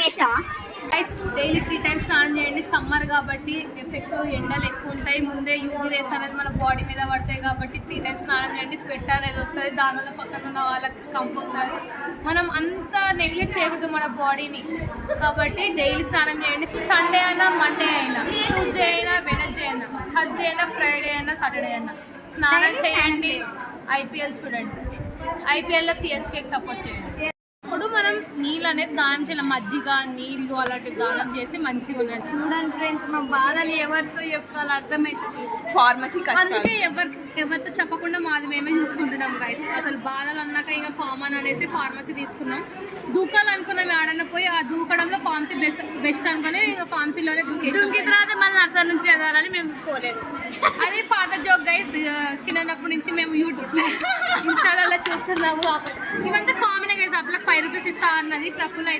వేసావా? Daily 3 times స్నానం చేయండి. సమ్మర్ కాబట్టి ఎఫెక్ట్ ఎండలు ఎక్కువ ఉంటాయి. ముందే యూవీ రేస్ అనేది మన బాడీ మీద పడతాయి కాబట్టి 3 times స్నానం చేయండి. స్వెట్ అనేది వస్తుంది, దానివల్ల పక్కన ఉన్న వాళ్ళకి కంపు వస్తుంది. మనం అంత నెగ్లెక్ట్ చేయకూడదు మన బాడీని. కాబట్టి డైలీ స్నానం చేయండి. సండే అయినా, మండే అయినా, ట్యూస్డే అయినా, వెనస్డే అయినా, థర్స్డే అయినా, ఫ్రైడే అయినా, సాటర్డే అయినా స్నానం చేయండి. ఐపీఎల్ చూడండి. ఐపీఎల్లో సిఎస్కేకి సపోర్ట్ చేయండి. ఇప్పుడు మనం నీళ్ళు అనేది దానం చేయాలి. మజ్జిగ, నీళ్ళు అలాంటివి దానం చేసి మంచిగా ఉన్నాడు. చూడండి ఫ్రెండ్స్, మా బాధలు ఎవరితో చెప్పాలో అర్థమవుతుంది. ఫార్మసీ అందుకే ఎవరితో చెప్పకుండా మాది మేమే చూసుకుంటున్నాం గైస్. అసలు బాధలు అన్నాక ఇక కామన్ అనేసి ఫార్మసీ తీసుకున్నాం. దూకాలు అనుకున్నాం, ఆడన పోయి ఆ దూకడంలో ఫార్మసీ బెస్ట్ అనుకుని ఇక ఫార్మసీలోనే దూకిన తర్వాత మళ్ళీ నర్సరీ నుంచి చదవాలని మేము పోలేదు. అదే పాత జోక్ గైస్. చిన్నప్పటి నుంచి మేము యూట్యూబ్ ఇన్స్టాలలో చూస్తున్నాము. ఇవంతా కామన్ గైస్. అప్పుడు 5 రూపీస్ ఇస్తా అన్నది ప్రఫుల్